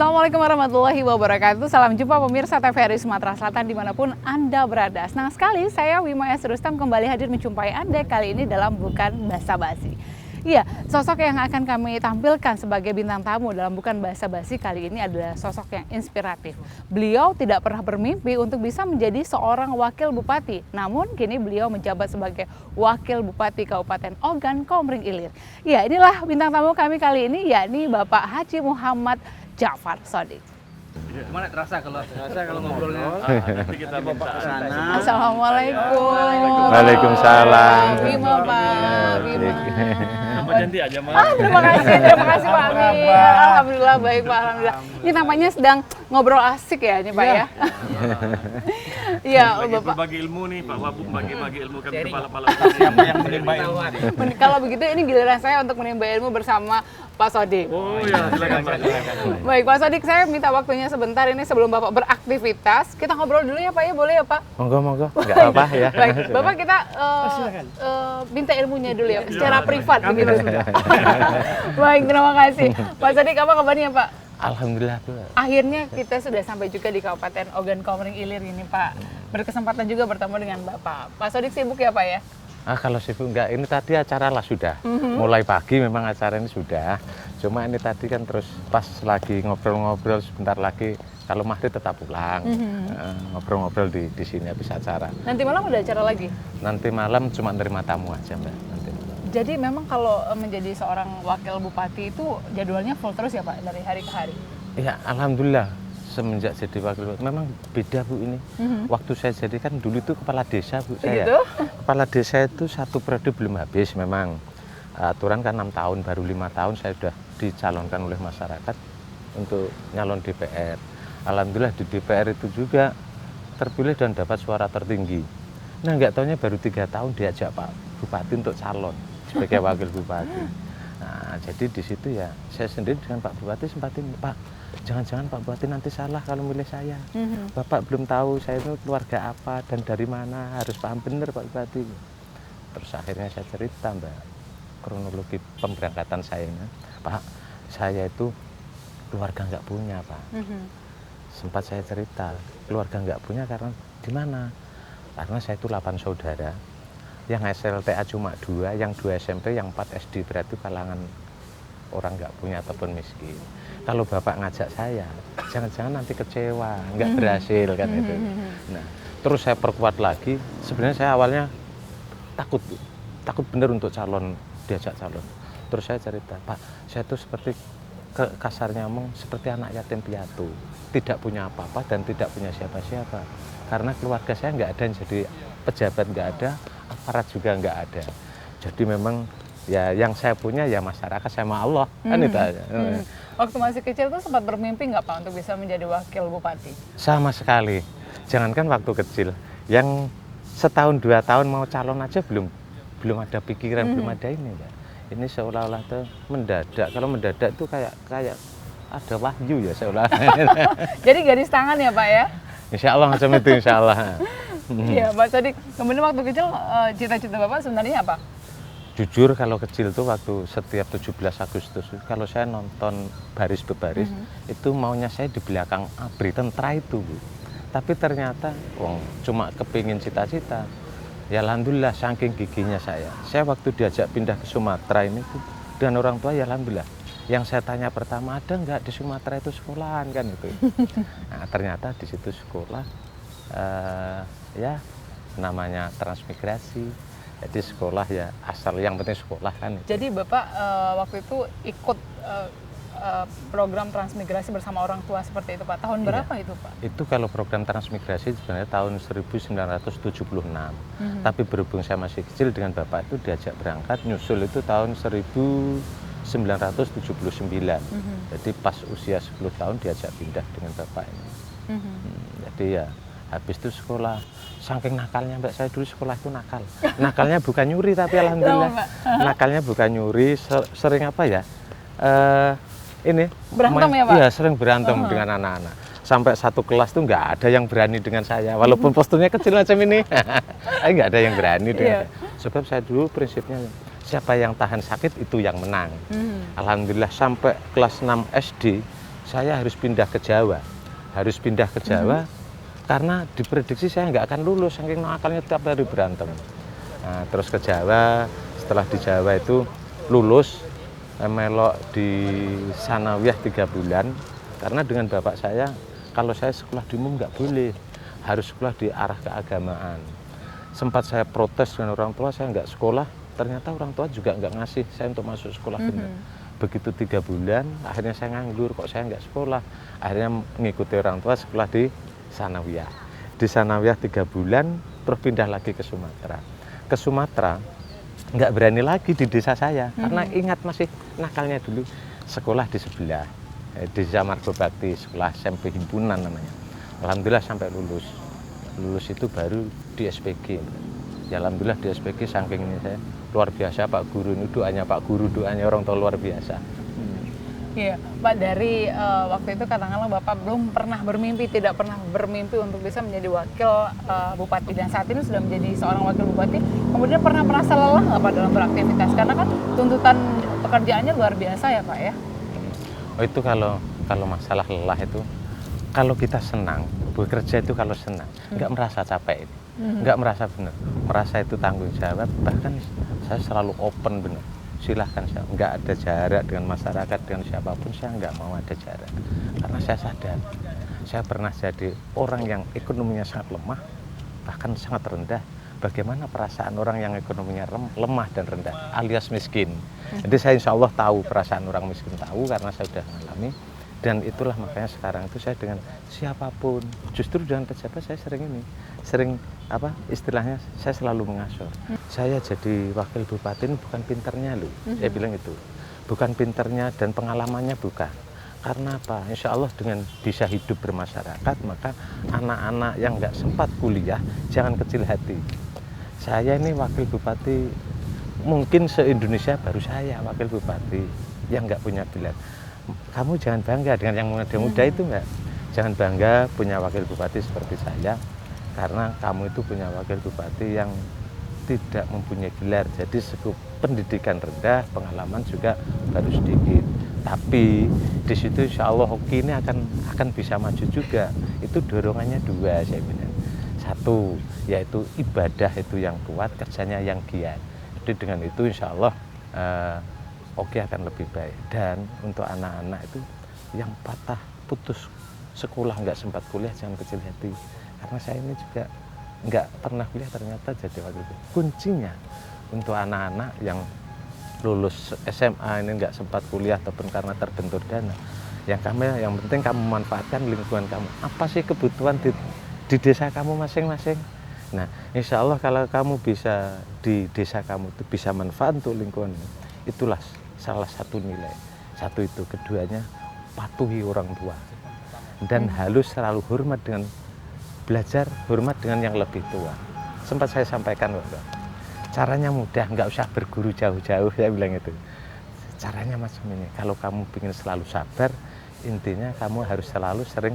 Assalamualaikum warahmatullahi wabarakatuh. Salam jumpa pemirsa TVRI Sumatera Selatan dimanapun Anda berada. Senang sekali saya Wima S. Rustam kembali hadir menjumpai Anda kali ini dalam Bukan Basa-Basi. Iya, sosok yang akan kami tampilkan sebagai bintang tamu dalam Bukan Basa-Basi kali ini adalah sosok yang inspiratif. Beliau tidak pernah bermimpi untuk bisa menjadi seorang wakil bupati. Namun kini beliau menjabat sebagai wakil bupati Kabupaten Ogan Komering Ilir. Ya, inilah bintang tamu kami kali ini, yakni Bapak Haji Muhammad Ja'far Shodiq. Gimana terasa kalau ngobrolnya? Nanti kita minta sana. Assalamualaikum. Waalaikumsalam. Bima Pak, Bima. Nama janti aja Mas. Terima kasih Pak Amir. Alhamdulillah baik Pak, alhamdulillah. Ini namanya sedang ngobrol asik ya ini Pak ya. Iya, Bapak. Berbagi ilmu nih, Pak Wabub bagi ilmu kami kepala-kepala. Siapa yang menimba ilmu? Kalau begitu ini giliran saya untuk menimba ilmu bersama Pak Shodiq. Oh ya, silakan Pak. Baik Pak Shodiq, saya minta waktunya sebentar ini sebelum Bapak beraktivitas. Kita ngobrol dulu ya Pak ya, boleh ya Pak? Monggo, nggak apa-apa ya. Baik, Bapak kita minta ilmunya dulu ya, secara privat begitu. Baik, terima kasih. Pak Shodiq, apa kabarnya Pak? Alhamdulillah Bu. Akhirnya kita sudah sampai juga di Kabupaten Ogan Komering Ilir ini Pak. Berkesempatan juga bertemu dengan Bapak. Pak Shodiq sibuk ya Pak ya? Kalau sibuk enggak, ini tadi acara lah sudah. Mulai pagi memang acara ini sudah. Cuma ini tadi kan terus pas lagi ngobrol-ngobrol sebentar lagi kalau maghrib tetap pulang. Ngobrol-ngobrol di sini habis acara. Nanti malam ada acara lagi? Nanti malam cuma nerima tamu aja Mbak. Nanti malam. Jadi memang kalau menjadi seorang wakil bupati itu jadwalnya full terus ya Pak dari hari ke hari? Iya, alhamdulillah semenjak jadi wakil bupati memang beda Bu ini. Waktu saya jadi kan dulu itu kepala desa Bu Begitu? saya. Kepala desa itu satu periode belum habis memang. Aturan kan 6 tahun, baru 5 tahun saya sudah dicalonkan oleh masyarakat untuk nyalon DPR. Alhamdulillah di DPR itu juga terpilih dan dapat suara tertinggi. Nah nggak taunya baru 3 tahun diajak Pak Bupati untuk calon sebagai wakil bupati. Nah jadi di situ ya saya sendiri dengan Pak Bupati sempatin, Pak jangan-jangan Pak Bupati nanti salah kalau milih saya. Bapak belum tahu saya itu keluarga apa dan dari mana, harus paham benar Pak Bupati. Terus akhirnya saya cerita Mbak, kronologi pemberangkatan saya ini. Pak, saya itu keluarga nggak punya Pak. Sempat saya cerita, keluarga nggak punya karena di mana? Karena saya itu 8 saudara. Yang SLTA cuma 2, yang 2 SMP, yang 4 SD, berarti kalangan orang nggak punya ataupun miskin. Kalau Bapak ngajak saya, jangan-jangan nanti kecewa, nggak berhasil kan itu. Nah, terus saya perkuat lagi, sebenarnya saya awalnya takut bener untuk diajak calon. Terus saya cerita, Pak, saya tuh seperti kasarnya ngomong seperti anak yatim piatu, tidak punya apa-apa dan tidak punya siapa-siapa. Karena keluarga saya nggak ada yang jadi pejabat, nggak ada, aparat juga nggak ada. Jadi memang ya yang saya punya ya masyarakat sama Allah kan itu aja. Waktu masih kecil tuh sempat bermimpi nggak Pak untuk bisa menjadi wakil bupati? Sama sekali. Jangankan waktu kecil, yang setahun 2 tahun mau calon aja belum ada pikiran, belum ada ini Mbak. Ini seolah-olah tuh mendadak. Kalau mendadak tuh kayak ada wahyu ya seolah. Jadi garis tangan ya Pak ya? Insya Allah macam itu insya Allah. Iya Pak Shodiq. Kemudian waktu kecil cita-cita Bapak sebenarnya apa? Jujur kalau kecil tuh waktu setiap 17 Agustus kalau saya nonton baris berbaris itu maunya saya di belakang ABRI tentara itu Bu. Tapi ternyata cuma kepingin cita-cita. Ya alhamdulillah saking giginya saya waktu diajak pindah ke Sumatera ini tuh dengan orang tua ya alhamdulillah. Yang saya tanya pertama, ada nggak di Sumatera itu sekolahan kan itu. Nah ternyata di situ sekolah ya namanya transmigrasi. Jadi sekolah ya asal yang penting sekolah kan. Jadi Bapak waktu itu ikut program transmigrasi bersama orang tua seperti itu Pak. Tahun berapa itu Pak? Itu kalau program transmigrasi sebenarnya tahun 1976. Tapi berhubung saya masih kecil dengan Bapak itu diajak berangkat nyusul itu tahun 1979. Jadi pas usia 10 tahun diajak pindah dengan Bapak ini. Jadi ya habis itu sekolah. Saking nakalnya Mbak, saya dulu sekolah itu nakal. Nakalnya bukan nyuri tapi alhamdulillah. Nakalnya bukan nyuri, sering apa ya? Ini berantem ya Pak? Iya sering berantem dengan anak-anak. Sampai satu kelas tuh nggak ada yang berani dengan saya. Walaupun posturnya kecil macam ini, nggak ada yang berani dengan saya. Sebab saya dulu prinsipnya siapa yang tahan sakit itu yang menang. Alhamdulillah sampai kelas 6 SD saya harus pindah ke Jawa. Karena diprediksi saya nggak akan lulus, saking nakalnya tiap hari berantem. Nah, terus ke Jawa, setelah di Jawa itu lulus, melok di sanawiyah 3 bulan. Karena dengan bapak saya, kalau saya sekolah di umum nggak boleh, harus sekolah di arah keagamaan. Sempat saya protes dengan orang tua, saya nggak sekolah, ternyata orang tua juga nggak ngasih saya untuk masuk sekolah benar. Begitu 3 bulan, akhirnya saya nganggur, kok saya nggak sekolah. Akhirnya mengikuti orang tua sekolah di sanawiyah. Di sanawiyah 3 bulan, terus pindah lagi ke Sumatera. Ke Sumatera, nggak berani lagi di desa saya, karena ingat masih nakalnya dulu, sekolah di sebelah. Di Desa Margo Bakti, sekolah SMP Himpunan namanya. Alhamdulillah sampai lulus. Lulus itu baru di SPG. Ya alhamdulillah di SPG saking ini saya luar biasa Pak Guru, ini doanya Pak Guru, doanya orang tua luar biasa. Iya, Pak, dari waktu itu katakanlah Bapak belum pernah bermimpi, tidak pernah bermimpi untuk bisa menjadi wakil bupati, dan saat ini sudah menjadi seorang wakil bupati. Kemudian pernah merasa lelah nggak Pak dalam beraktivitas? Karena kan tuntutan pekerjaannya luar biasa ya Pak ya. Oh itu kalau masalah lelah itu, kalau kita senang bekerja itu, kalau senang nggak merasa capek itu, nggak merasa benar, merasa itu tanggung jawab. Bahkan saya selalu open benar, silahkan saya, nggak ada jarak dengan masyarakat, dengan siapapun saya nggak mau ada jarak, karena saya sadar saya pernah jadi orang yang ekonominya sangat lemah, bahkan sangat rendah. Bagaimana perasaan orang yang ekonominya lemah dan rendah, alias miskin. Jadi saya insya Allah tahu perasaan orang miskin, tahu karena saya sudah mengalami. Dan itulah makanya sekarang itu saya dengan siapapun, justru dengan pejabat saya sering apa istilahnya, saya selalu mengasor. Saya jadi wakil bupati ini bukan pinternya loh, saya bilang itu. Bukan pinternya dan pengalamannya bukan. Karena apa? Insya Allah dengan bisa hidup bermasyarakat, maka anak-anak yang nggak sempat kuliah jangan kecil hati. Saya ini wakil bupati, mungkin se-Indonesia baru saya wakil bupati yang nggak punya gelar. Kamu jangan bangga dengan yang muda-muda itu Mbak. Jangan bangga punya wakil bupati seperti saya, karena kamu itu punya wakil bupati yang tidak mempunyai gelar. Jadi sekup pendidikan rendah, pengalaman juga baru sedikit. Tapi di situ insya Allah hoki ini akan bisa maju juga. Itu dorongannya 2 saya bilang. 1 yaitu ibadah itu yang kuat, kerjanya yang giat. Jadi dengan itu insya Allah oke akan lebih baik. Dan untuk anak-anak itu yang patah putus sekolah, nggak sempat kuliah, jangan kecil hati. Karena saya ini juga nggak pernah kuliah, ternyata jadi wakil itu. Kuncinya untuk anak-anak yang lulus SMA ini nggak sempat kuliah ataupun karena terbentur dana, yang penting kamu manfaatkan lingkungan kamu. Apa sih kebutuhan di desa kamu masing-masing? Nah, insya Allah kalau kamu bisa di desa kamu itu bisa manfaat untuk lingkungan, itulah salah satu nilai. 1 itu, keduanya patuhi orang tua dan halus selalu hormat dengan belajar, hormat dengan yang lebih tua. Sempat saya sampaikan Mbak, caranya mudah, nggak usah berguru jauh-jauh, saya bilang itu. Caranya macam ini, kalau kamu ingin selalu sabar, intinya kamu harus selalu sering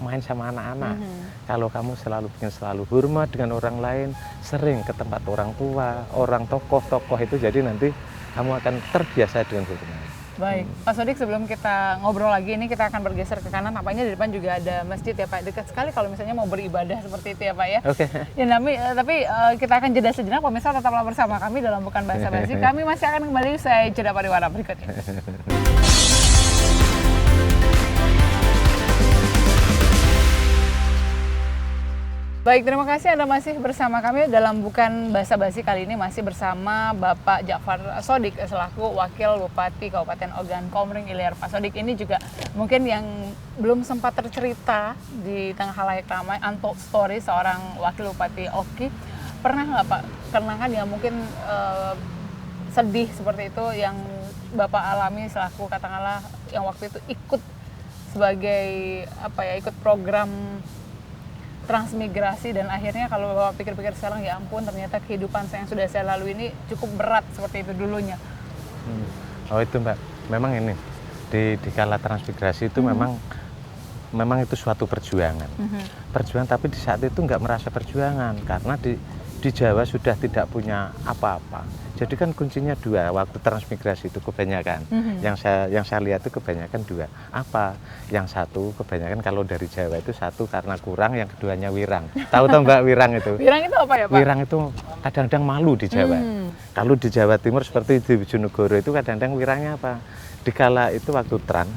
main sama anak-anak. Kalau kamu ingin selalu hormat dengan orang lain, sering ke tempat orang tua, orang tokoh-tokoh itu, jadi nanti kamu akan terbiasa dengan hormat. Baik, Pak Sodik, sebelum kita ngobrol lagi ini kita akan bergeser ke kanan. Nampaknya di depan juga ada masjid ya Pak. Dekat sekali kalau misalnya mau beribadah seperti itu ya Pak ya. Oke. Ya, tapi kita akan jeda sejenak. Pemirsa tetaplah bersama kami dalam Bukan Basa-Basi. Kami masih akan kembali usai jeda pariwara berikut ini. Baik, terima kasih Anda masih bersama kami dalam Bukan Basa-Basi. Kali ini masih bersama Bapak Ja'far Sodik selaku Wakil Bupati Kabupaten Ogan Komering Ilir. Pak Sodik ini juga mungkin yang belum sempat tercerita di tengah halayak ramai, untold story seorang Wakil Bupati Oki. Pernah nggak Pak kenangan yang mungkin sedih seperti itu yang Bapak alami selaku katakanlah yang waktu itu ikut sebagai ikut program transmigrasi, dan akhirnya kalau Bapak pikir-pikir sekarang, ya ampun, ternyata kehidupan yang sudah saya lalui ini cukup berat seperti itu dulunya. Oh itu Mbak, memang ini di kala transmigrasi itu memang itu suatu perjuangan. Perjuangan, tapi di saat itu nggak merasa perjuangan, karena di Jawa sudah tidak punya apa-apa. Jadi kan kuncinya dua waktu transmigrasi itu kebanyakan. Yang saya lihat itu kebanyakan dua. Apa? Yang satu kebanyakan kalau dari Jawa itu satu karena kurang, yang keduanya wirang. Tahu toh Mbak wirang itu? Wirang itu apa ya Pak? Wirang itu kadang-kadang malu di Jawa. Kalau di Jawa Timur seperti di Bojonegoro itu kadang-kadang wirangnya apa? Dikala itu waktu tran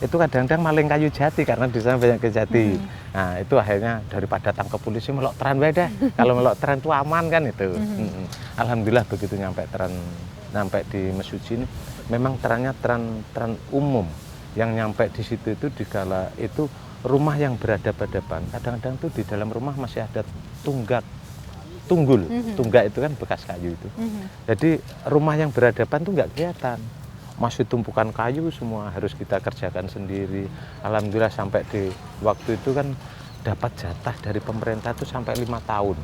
itu kadang-kadang maling kayu jati karena di sana banyak kejati. Nah itu akhirnya daripada tangkap polisi melok tran wae dah. Kalau melok tran itu aman kan itu. Alhamdulillah begitu nyampe di Mesuji ini, memang trannya tran umum. Yang nyampe di situ itu dikala itu rumah yang berhadapan-hadapan. Kadang-kadang tuh di dalam rumah masih ada tunggul. Tunggak itu kan bekas kayu itu. Jadi rumah yang berhadapan tuh nggak kelihatan. Masih tumpukan kayu semua harus kita kerjakan sendiri. Alhamdulillah sampai di waktu itu kan dapat jatah dari pemerintah itu sampai 5 tahun.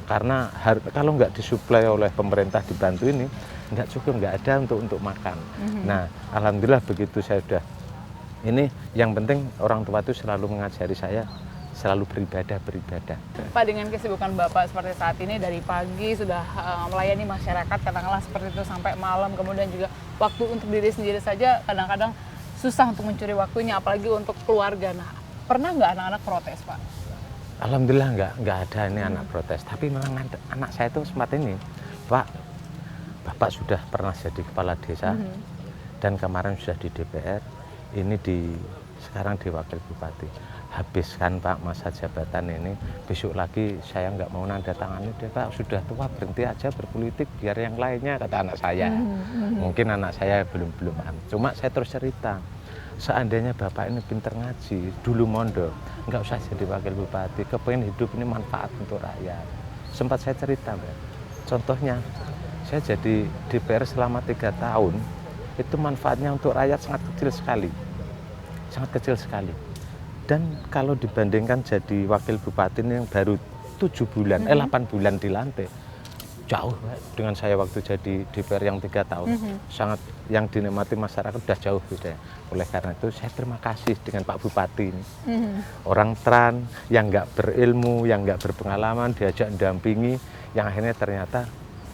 Karena kalau nggak disuplai oleh pemerintah dibantu ini, nggak cukup, nggak ada untuk makan. Nah, alhamdulillah begitu saya sudah ini, yang penting orang tua itu selalu mengajari saya selalu beribadah. Pak, dengan kesibukan Bapak seperti saat ini dari pagi sudah melayani masyarakat katakanlah seperti itu sampai malam, kemudian juga waktu untuk diri sendiri saja kadang-kadang susah untuk mencuri waktunya, apalagi untuk keluarga. Nah, pernah nggak anak-anak protes Pak? Alhamdulillah nggak ada ini anak protes, tapi memang anak saya itu sempat ini, Pak, Bapak sudah pernah jadi kepala desa dan kemarin sudah di DPR, ini sekarang di wakil bupati. Habiskan Pak masa jabatan ini, besok lagi saya nggak mau nanda tangani deh Pak, sudah tua berhenti aja berpolitik biar yang lainnya, kata anak saya. Mungkin anak saya belum cuma saya terus cerita, seandainya Bapak ini pinter ngaji, dulu mondok, nggak usah jadi wakil bupati, kepengen hidup ini manfaat untuk rakyat. Sempat saya cerita Mbak, contohnya saya jadi DPR selama 3 tahun, itu manfaatnya untuk rakyat sangat kecil sekali. Dan kalau dibandingkan jadi wakil bupati yang baru 7 bulan, 8 bulan dilantik, jauh dengan saya waktu jadi DPR yang 3 tahun, sangat yang dinikmati masyarakat sudah jauh beda. Oleh karena itu saya terima kasih dengan Pak Bupati ini. Orang tran yang nggak berilmu, yang nggak berpengalaman, diajak mendampingi, yang akhirnya ternyata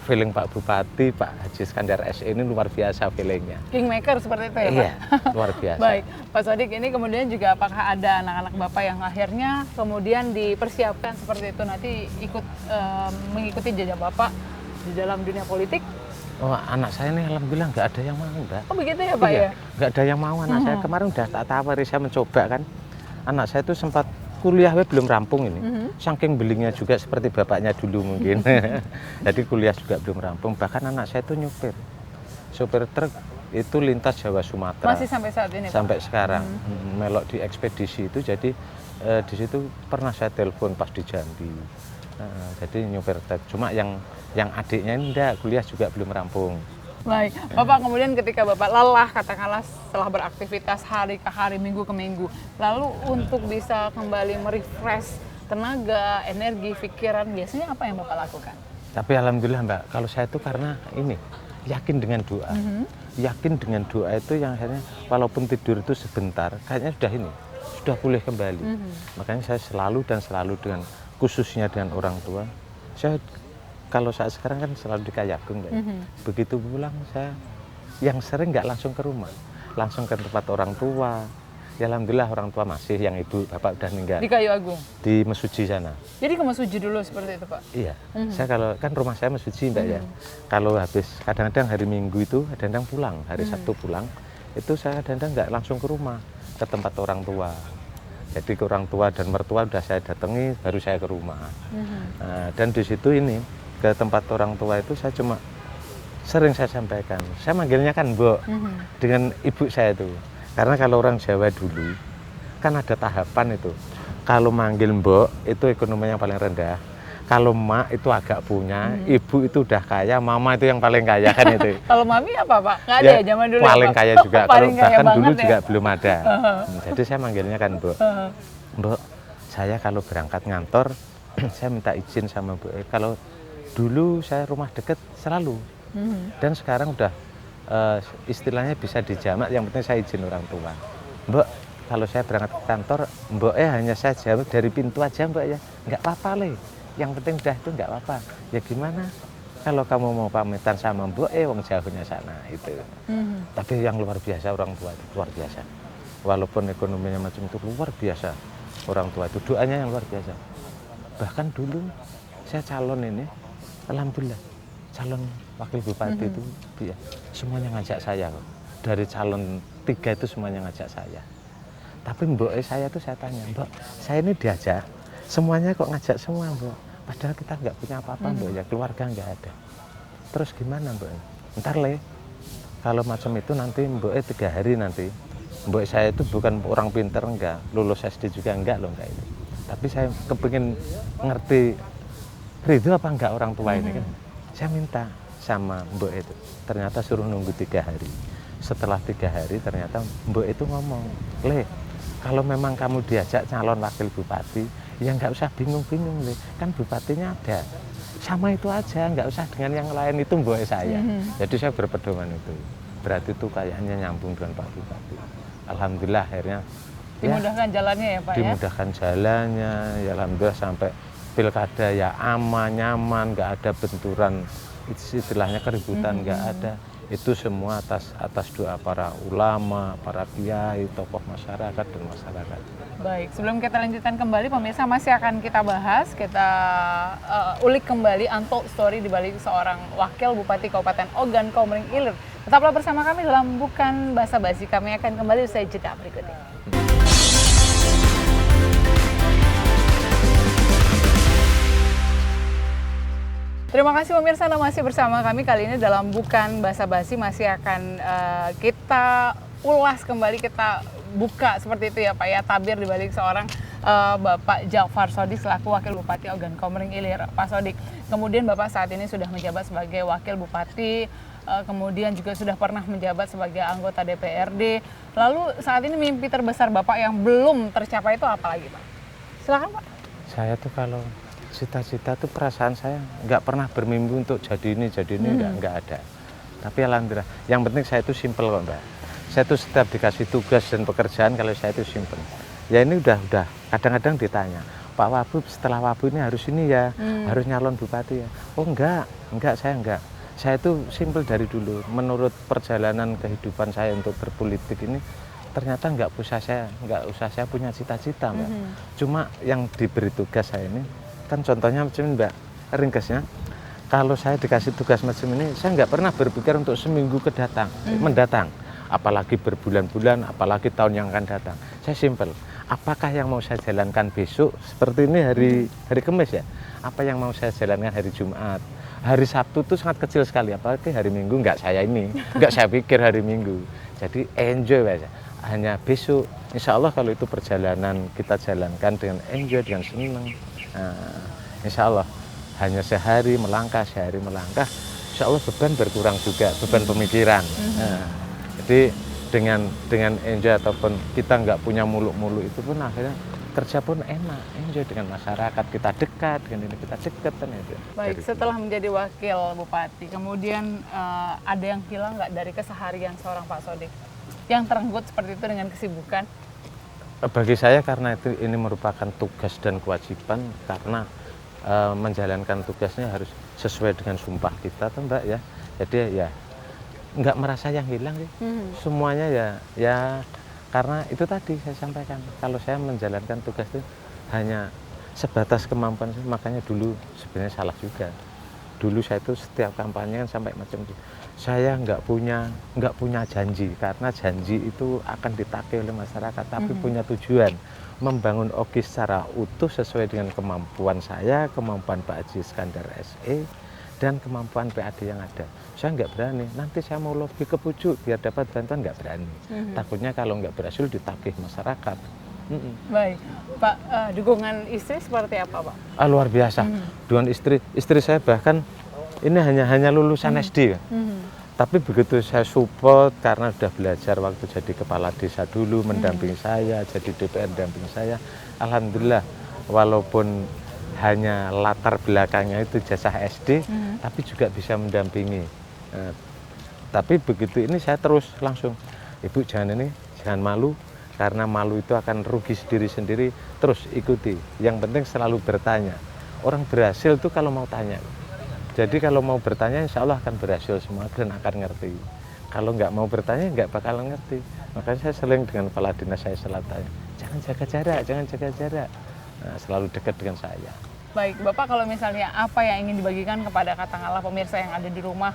feeling Pak Bupati, Pak Haji Iskandar SE ini luar biasa feelingnya. Kingmaker seperti itu ya Pak? Iya, luar biasa. Baik, Pak Sodik, ini kemudian juga apakah ada anak-anak Bapak yang akhirnya kemudian dipersiapkan seperti itu nanti ikut mengikuti jejak Bapak di dalam dunia politik? Oh, anak saya ini alhamdulillah nggak ada yang mau Mbak. Oh begitu ya Pak ya? Nggak ada yang mau anak saya. Kemarin udah tak tawari, saya mencoba kan. Anak saya itu sempat kuliah belum rampung ini, saking belingnya juga seperti bapaknya dulu mungkin. Jadi kuliah juga belum rampung. Bahkan anak saya itu sopir truk itu lintas Jawa Sumatera. Masih sampai saat ini sampai Pak? sekarang melok di ekspedisi itu. Jadi di situ pernah saya telepon pas di Jambi. Jadi nyopir truk. Cuma yang adiknya ini enggak, kuliah juga belum rampung. Baik, Bapak kemudian ketika Bapak lelah katakanlah setelah beraktivitas hari ke hari, minggu ke minggu, lalu untuk bisa kembali merefresh tenaga, energi, pikiran, biasanya apa yang Bapak lakukan? Tapi alhamdulillah Mbak, kalau saya itu karena ini yakin dengan doa. Yakin dengan doa itu yang akhirnya walaupun tidur itu sebentar, kayaknya sudah pulih kembali. Makanya saya selalu dengan khususnya dengan orang tua, saya kalau saat sekarang kan selalu di Kayagung, begitu pulang saya yang sering nggak langsung ke rumah, langsung ke tempat orang tua. Ya alhamdulillah orang tua masih, yang ibu bapak udah meninggal. Di Kayu Agung? Di Mesuji sana. Jadi ke Mesuji dulu seperti itu Pak? Iya, saya kalau kan rumah saya Mesuji Mbak ya. Kalau habis kadang-kadang hari Minggu itu kadang-kadang pulang, hari Sabtu pulang, itu saya kadang-kadang nggak langsung ke rumah, ke tempat orang tua. Jadi ke orang tua dan mertua udah saya datangi, baru saya ke rumah. Nah, dan di situ ini ke tempat orang tua itu saya cuma sering saya sampaikan, saya manggilnya kan Mbok dengan ibu saya itu, karena kalau orang Jawa dulu kan ada tahapan itu, kalau manggil Mbok itu ekonominya paling rendah, kalau mak itu agak punya, ibu itu udah kaya, mama itu yang paling kaya kan itu. Kalau mami apa Pak? Nggak ada ya zaman dulu? Paling ya, kaya juga, kalau bahkan dulu ya? juga belum ada. Jadi saya manggilnya kan Mbok. Mbok, saya kalau berangkat ngantor saya minta izin sama Bu. Kalau dulu saya rumah deket selalu, dan sekarang udah istilahnya bisa dijamak, yang penting saya izin orang tua. Mbok, kalau saya berangkat ke kantor, Mbok hanya saya jawab dari pintu aja Mbak ya, nggak apa-apa Le. yang penting udah itu nggak apa-apa. Ya gimana kalau kamu mau pamitan sama Mbok, wong jauhnya sana itu. Tapi yang luar biasa orang tua itu, luar biasa. Walaupun ekonominya macam itu luar biasa, orang tua itu doanya yang luar biasa. Bahkan dulu saya calon ini, alhamdulillah calon wakil bupati itu ya, semuanya ngajak saya kok. Dari calon 3 itu semuanya ngajak saya. Tapi Mbok saya tuh saya tanya, Mbok saya ini diajak, semuanya kok ngajak semua Mbok. Padahal kita nggak punya apa-apa Mbok, ya keluarga nggak ada. Terus gimana Mbok? Ntar le, kalau macam itu nanti Mbok 3 hari nanti. Mbok saya itu bukan orang pinter enggak, lulus SD juga enggak loh enggak itu. Tapi saya kepingin ngerti ridho apa enggak orang tua ini kan. Saya minta sama Mbok itu, ternyata suruh nunggu 3 hari. Setelah 3 hari ternyata Mbok itu ngomong, Le, kalau memang kamu diajak calon wakil bupati, ya nggak usah bingung-bingung, Le. Kan bupatinya ada. Sama itu aja, nggak usah dengan yang lain, itu Mbok saya. Jadi saya berpedoman itu. Berarti itu kayaknya nyambung dengan Pak Bupati. Alhamdulillah akhirnya Dimudahkan jalannya ya Pak ya? Dimudahkan jalannya, ya alhamdulillah sampai pilkada ya aman, nyaman, nggak ada benturan, istilahnya keributan nggak ada. Itu semua atas doa para ulama, para kiai, tokoh masyarakat dan masyarakat. Baik, sebelum kita lanjutkan kembali, pemirsa masih akan kita bahas, kita ulik kembali untold story di balik seorang wakil bupati Kabupaten Ogan Komering Ilir. Tetaplah bersama kami dalam Bukan Basa-Basi. Kami akan kembali usai jeda berikut ini. Terima kasih pemirsa, Anda masih bersama kami kali ini dalam Bukan Basa-Basi. Masih akan kita ulas kembali, kita buka seperti itu ya Pak ya, tabir di balik seorang Bapak Ja'far Sodik selaku Wakil Bupati Ogan Komering Ilir. Pak Sodik, kemudian Bapak saat ini sudah menjabat sebagai Wakil Bupati, kemudian juga sudah pernah menjabat sebagai anggota DPRD. Lalu saat ini mimpi terbesar Bapak yang belum tercapai itu apa lagi Pak? Silakan Pak. Saya tuh kalau cita-cita tuh perasaan saya nggak pernah bermimpi untuk jadi ini nggak ada. Tapi alhamdulillah, yang penting saya itu simple kok Mbak. Saya tuh setiap dikasih tugas dan pekerjaan kalau saya itu simple. Ya ini udah kadang-kadang ditanya, Pak Wabub setelah Wabub ini harus ini ya, harus nyalon bupati ya. Oh enggak saya enggak. Saya itu simple dari dulu. Menurut perjalanan kehidupan saya untuk berpolitik ini, ternyata nggak usah saya punya cita-cita Mbak. Cuma yang diberi tugas saya ini, kan contohnya macam Mbak, ringkasnya, kalau saya dikasih tugas macam ini, saya nggak pernah berpikir untuk seminggu mendatang, apalagi berbulan-bulan, apalagi tahun yang akan datang. Saya simpel, apakah yang mau saya jalankan besok, seperti ini hari Kamis ya, apa yang mau saya jalankan hari Jumat, hari Sabtu itu sangat kecil sekali, apalagi hari Minggu nggak saya pikir hari Minggu. Jadi enjoy aja, hanya besok, insya Allah kalau itu perjalanan kita jalankan dengan enjoy, dengan senang. Nah, insya Allah hanya sehari melangkah, insya Allah beban berkurang juga, beban pemikiran. Nah, jadi dengan enjoy ataupun kita nggak punya muluk-muluk itu pun akhirnya kerja pun enak, enjoy dengan masyarakat, kita dekat dengan ini, kita dekat kan itu. Baik, setelah menjadi wakil bupati, kemudian ada yang hilang nggak dari keseharian seorang Pak Sodik yang terenggut seperti itu dengan kesibukan? Bagi saya karena ini merupakan tugas dan kewajiban, karena menjalankan tugasnya harus sesuai dengan sumpah kita tuh Mbak ya. Jadi ya nggak merasa yang hilang sih. Semuanya ya karena itu tadi saya sampaikan, kalau saya menjalankan tugas itu hanya sebatas kemampuan saya, makanya dulu sebenarnya salah juga. Dulu saya itu setiap kampanye kan sampai macam itu. Saya nggak punya janji, karena janji itu akan ditagih oleh masyarakat, tapi punya tujuan membangun OKI secara utuh sesuai dengan kemampuan saya, kemampuan Pak Haji Iskandar SE, dan kemampuan PAD yang ada. Saya nggak berani, nanti saya mau lobby ke pucuk biar dapat bantuan, nggak berani. Takutnya kalau nggak berhasil ditagih masyarakat. Baik, Pak, dukungan istri seperti apa Pak? Luar biasa, dukungan istri saya bahkan ini hanya lulusan SD kan. Tapi begitu saya support, karena sudah belajar waktu jadi kepala desa dulu, mendampingi saya, jadi DPR mendampingi saya. Alhamdulillah, walaupun hanya latar belakangnya itu jasa SD, tapi juga bisa mendampingi. Tapi begitu ini saya terus langsung, Ibu jangan malu, karena malu itu akan rugi sendiri, terus ikuti. Yang penting selalu bertanya, Orang berhasil tuh kalau mau tanya. Jadi kalau mau bertanya insya Allah akan berhasil semua dan akan ngerti. Kalau nggak mau bertanya nggak bakalan ngerti. Makanya saya sering dengan kepala dinas saya selalu tanya, jangan jaga jarak, jangan jaga jarak. Nah, selalu dekat dengan saya. Baik, Bapak kalau misalnya apa yang ingin dibagikan kepada katakanlah pemirsa yang ada di rumah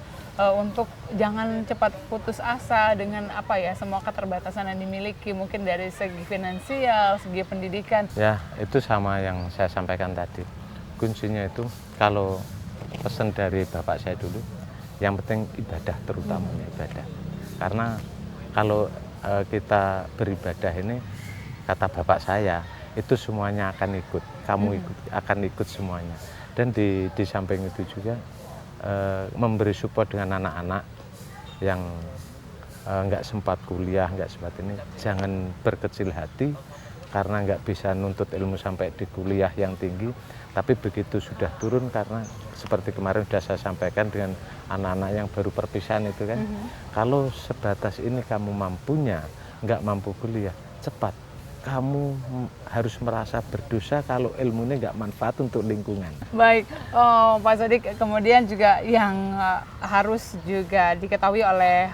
untuk jangan cepat putus asa dengan apa ya semua keterbatasan yang dimiliki mungkin dari segi finansial, segi pendidikan. Ya, itu sama yang saya sampaikan tadi. Kuncinya itu kalau pesan dari bapak saya dulu, yang penting ibadah, terutamanya ibadah. Karena kalau kita beribadah ini, kata bapak saya, itu semuanya akan ikut, kamu akan ikut semuanya. Dan di samping itu juga memberi support dengan anak-anak yang nggak sempat kuliah, nggak sempat ini, jangan berkecil hati karena nggak bisa nuntut ilmu sampai di kuliah yang tinggi, tapi begitu sudah turun karena seperti kemarin sudah saya sampaikan dengan anak-anak yang baru perpisahan itu kan, kalau sebatas ini kamu mampunya, nggak mampu kuliah, cepat. Kamu harus merasa berdosa kalau ilmunya nggak manfaat untuk lingkungan. Baik, Pak Sodik, kemudian juga yang harus juga diketahui oleh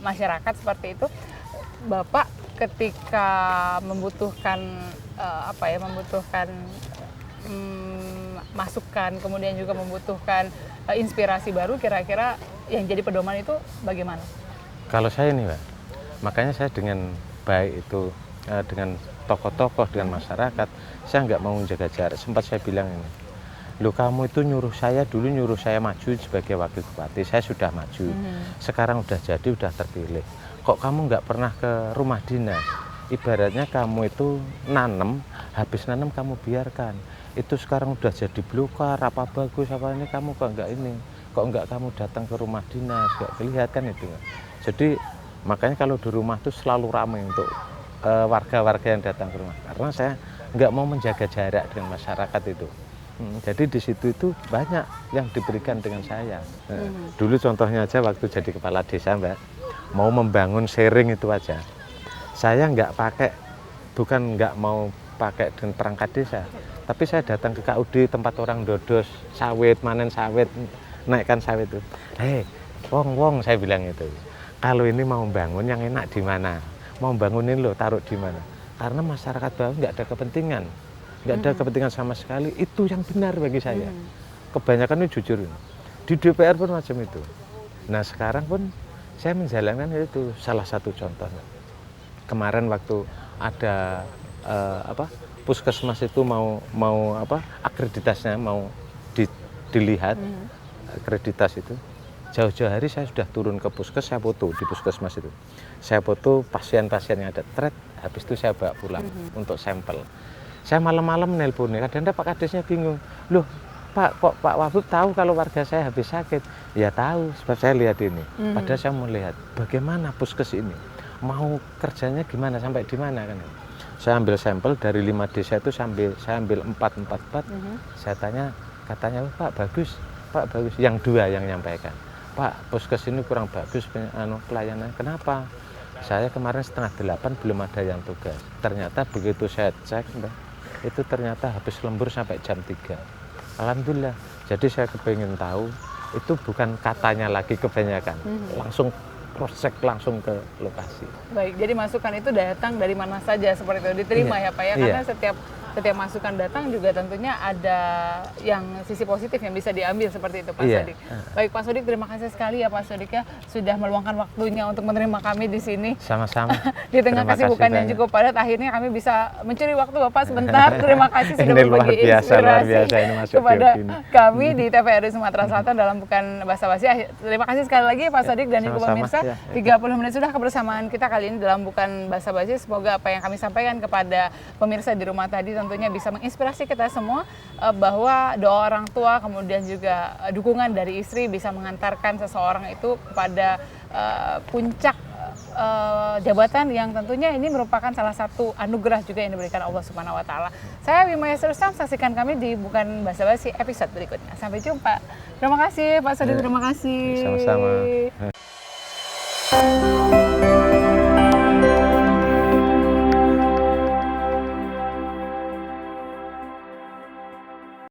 masyarakat seperti itu, Bapak ketika membutuhkan membutuhkan masukan, kemudian juga membutuhkan inspirasi baru, kira-kira yang jadi pedoman itu bagaimana? Kalau saya nih, Pak, makanya saya dengan baik itu dengan tokoh-tokoh, dengan masyarakat, saya nggak mau menjaga jarak. Sempat saya bilang ini, loh kamu itu nyuruh saya maju sebagai wakil bupati, saya sudah maju, sekarang udah jadi, udah terpilih. Kok kamu nggak pernah ke rumah dinas? Ibaratnya kamu itu nanam, habis nanam kamu biarkan. Itu sekarang udah jadi blokar, apa bagus, apa ini, kamu kok nggak kamu datang ke rumah dinas, nggak kelihatan itu. Jadi makanya kalau di rumah tuh selalu ramai untuk warga-warga yang datang ke rumah, karena saya nggak mau menjaga jarak dengan masyarakat itu. Jadi di situ itu banyak yang diberikan dengan saya. Dulu contohnya aja waktu jadi kepala desa, Mbak, mau membangun sharing itu aja, saya nggak mau pakai dengan perangkat desa, tapi saya datang ke KUD tempat orang dodos sawit, manen sawit, naikkan sawit itu. Wong, saya bilang itu, kalau ini mau bangun yang enak di mana? Mau bangunin lo taruh di mana? Karena masyarakat bawah nggak ada kepentingan, sama sekali. Itu yang benar bagi saya. Kebanyakan itu jujur. Di DPR pun macam itu. Nah sekarang pun saya menjalankan itu salah satu contoh. Kemarin waktu ada puskesmas itu mau akreditasinya mau dilihat akreditas itu. Jauh-jauh hari saya sudah turun ke puskes, saya foto di puskesmas itu. Saya foto pasien-pasien yang ada thread, habis itu saya bawa pulang untuk sampel. Saya malam-malam nelponnya, kadang-kadang Pak Kadesnya bingung. Loh, Pak, kok Pak Wabub tahu kalau warga saya habis sakit? Ya tahu, sebab saya lihat ini. Padahal saya mau lihat bagaimana puskes ini. Mau kerjanya gimana, sampai di mana kan. Saya ambil sampel dari 5 desa itu, saya ambil 4. Saya tanya, katanya Pak bagus. Yang 2 yang nyampaikan. Pak, puskes ini kurang bagus pelayanan. Kenapa? Saya kemarin 7:30 belum ada yang tugas. Ternyata begitu saya cek, Mbak, itu ternyata habis lembur sampai jam 3. Alhamdulillah. Jadi saya kepingin tahu, itu bukan katanya lagi kebanyakan. Langsung cross-check langsung ke lokasi. Baik, jadi masukan itu datang dari mana saja seperti itu diterima ya Pak ya? Karena setiap masukan datang juga tentunya ada yang sisi positif yang bisa diambil seperti itu Pak Sodik. Baik Pak Sodik, terima kasih sekali ya Pak Sodik ya sudah meluangkan waktunya untuk menerima kami di sini. Sama-sama. Di tengah kesibukan yang cukup padat, akhirnya kami bisa mencuri waktu Bapak sebentar. Terima kasih sudah berbagi inspirasi kepada kami di TVRI Sumatera Selatan dalam Bukan Basa-Basi. Terima kasih sekali lagi Pak Sodik dan Ibu pemirsa. 30 menit sudah kebersamaan kita kali ini dalam Bukan Basa-Basi. Semoga apa yang kami sampaikan kepada pemirsa di rumah tadi tentunya bisa menginspirasi kita semua bahwa doa orang tua kemudian juga dukungan dari istri bisa mengantarkan seseorang itu kepada puncak jabatan yang tentunya ini merupakan salah satu anugerah juga yang diberikan Allah Subhanahu wa taala. Saya Wimaya Surustam, saksikan kami di Bukan Basa-Basi episode berikutnya. Sampai jumpa. Terima kasih Pak Sodik, terima kasih. Sama-sama.